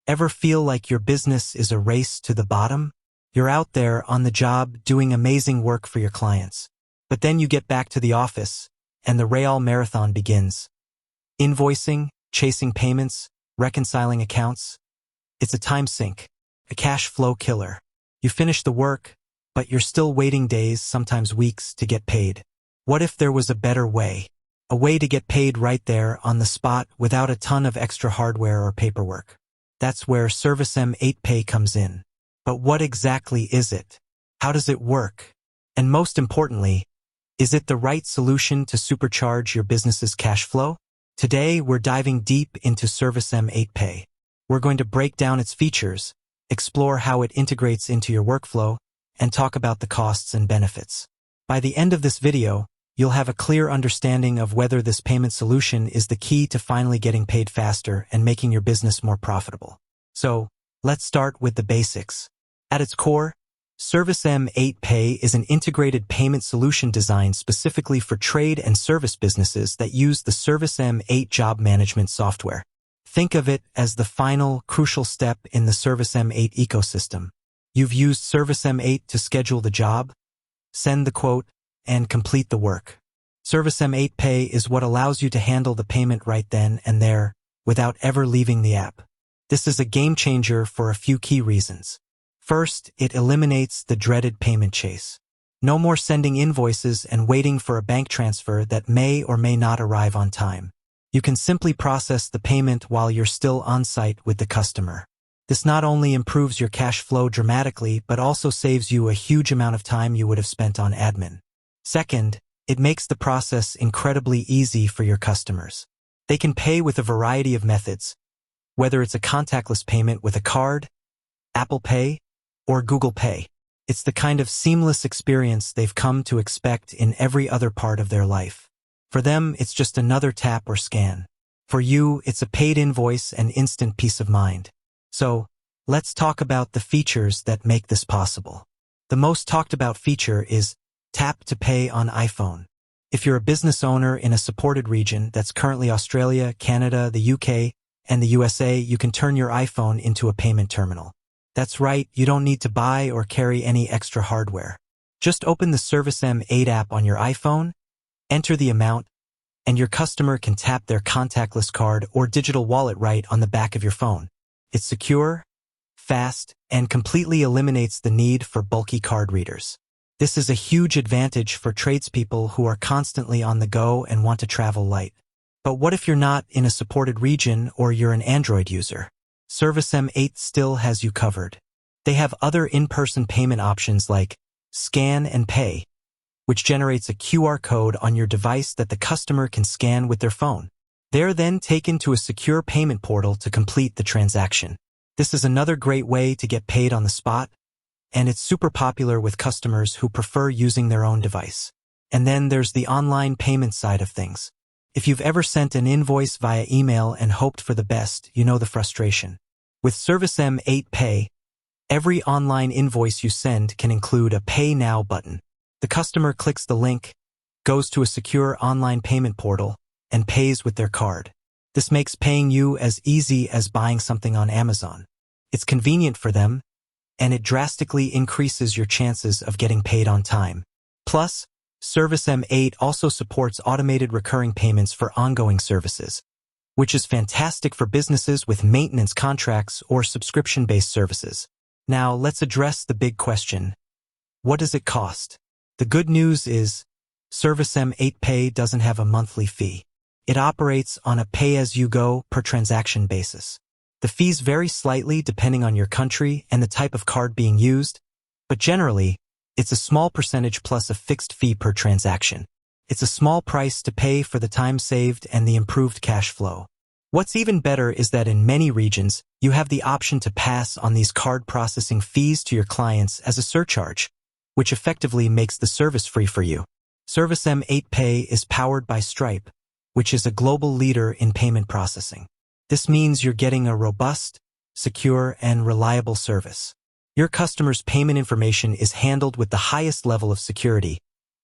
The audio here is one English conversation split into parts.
Ever feel like your business is a race to the bottom? You're out there on the job doing amazing work for your clients. But then you get back to the office, and the real marathon begins. Invoicing, chasing payments, reconciling accounts. It's a time sink, a cash flow killer. You finish the work, but you're still waiting days, sometimes weeks, to get paid. What if there was a better way? A way to get paid right there on the spot without a ton of extra hardware or paperwork. That's where ServiceM8 Pay comes in. But what exactly is it? How does it work? And most importantly, is it the right solution to supercharge your business's cash flow? Today, we're diving deep into ServiceM8 Pay. We're going to break down its features, explore how it integrates into your workflow, and talk about the costs and benefits. By the end of this video, you'll have a clear understanding of whether this payment solution is the key to finally getting paid faster and making your business more profitable. So, let's start with the basics. At its core, ServiceM8 Pay is an integrated payment solution designed specifically for trade and service businesses that use the ServiceM8 job management software. Think of it as the final, crucial step in the ServiceM8 ecosystem. You've used ServiceM8 to schedule the job, send the quote, and complete the work. ServiceM8 Pay is what allows you to handle the payment right then and there, without ever leaving the app. This is a game changer for a few key reasons. First, it eliminates the dreaded payment chase. No more sending invoices and waiting for a bank transfer that may or may not arrive on time. You can simply process the payment while you're still on site with the customer. This not only improves your cash flow dramatically, but also saves you a huge amount of time you would have spent on admin. Second, it makes the process incredibly easy for your customers. They can pay with a variety of methods, whether it's a contactless payment with a card, Apple Pay, or Google Pay. It's the kind of seamless experience they've come to expect in every other part of their life. For them, it's just another tap or scan. For you, it's a paid invoice and instant peace of mind. So, let's talk about the features that make this possible. The most talked about feature is Tap to Pay on iPhone. If you're a business owner in a supported region that's currently Australia, Canada, the UK, and the USA, you can turn your iPhone into a payment terminal. That's right, you don't need to buy or carry any extra hardware. Just open the ServiceM8 app on your iPhone, enter the amount, and your customer can tap their contactless card or digital wallet right on the back of your phone. It's secure, fast, and completely eliminates the need for bulky card readers. This is a huge advantage for tradespeople who are constantly on the go and want to travel light. But what if you're not in a supported region or you're an Android user? ServiceM8 still has you covered. They have other in-person payment options like Scan and Pay, which generates a QR code on your device that the customer can scan with their phone. They're then taken to a secure payment portal to complete the transaction. This is another great way to get paid on the spot, and it's super popular with customers who prefer using their own device. And then there's the online payment side of things. If you've ever sent an invoice via email and hoped for the best, you know the frustration. With ServiceM8 Pay, every online invoice you send can include a Pay Now button. The customer clicks the link, goes to a secure online payment portal, and pays with their card. This makes paying you as easy as buying something on Amazon. It's convenient for them, and it drastically increases your chances of getting paid on time. Plus, ServiceM8 also supports automated recurring payments for ongoing services, which is fantastic for businesses with maintenance contracts or subscription-based services. Now, let's address the big question. What does it cost? The good news is, ServiceM8 Pay doesn't have a monthly fee. It operates on a pay-as-you-go per transaction basis. The fees vary slightly depending on your country and the type of card being used, but generally, it's a small percentage plus a fixed fee per transaction. It's a small price to pay for the time saved and the improved cash flow. What's even better is that in many regions, you have the option to pass on these card processing fees to your clients as a surcharge, which effectively makes the service free for you. ServiceM8 Pay is powered by Stripe, which is a global leader in payment processing. This means you're getting a robust, secure, and reliable service. Your customer's payment information is handled with the highest level of security,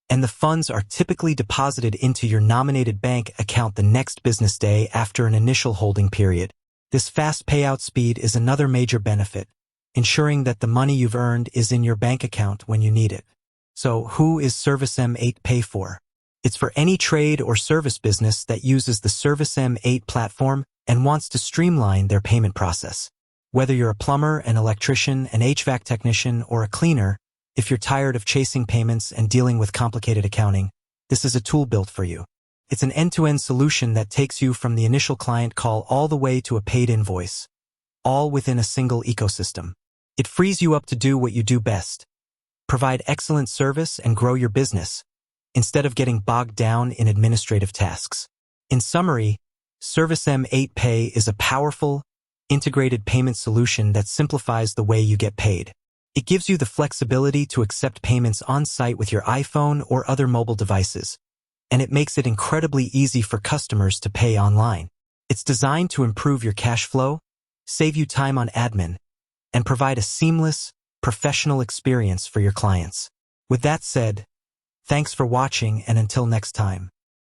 and the funds are typically deposited into your nominated bank account the next business day after an initial holding period. This fast payout speed is another major benefit, ensuring that the money you've earned is in your bank account when you need it. So, who is ServiceM8 Pay for? It's for any trade or service business that uses the ServiceM8 platform and wants to streamline their payment process. Whether you're a plumber, an electrician, an HVAC technician, or a cleaner, if you're tired of chasing payments and dealing with complicated accounting, this is a tool built for you. It's an end-to-end solution that takes you from the initial client call all the way to a paid invoice, all within a single ecosystem. It frees you up to do what you do best, provide excellent service and grow your business, instead of getting bogged down in administrative tasks. In summary, ServiceM8 Pay is a powerful, integrated payment solution that simplifies the way you get paid. It gives you the flexibility to accept payments on-site with your iPhone or other mobile devices, and it makes it incredibly easy for customers to pay online. It's designed to improve your cash flow, save you time on admin, and provide a seamless, professional experience for your clients. With that said, thanks for watching, and until next time.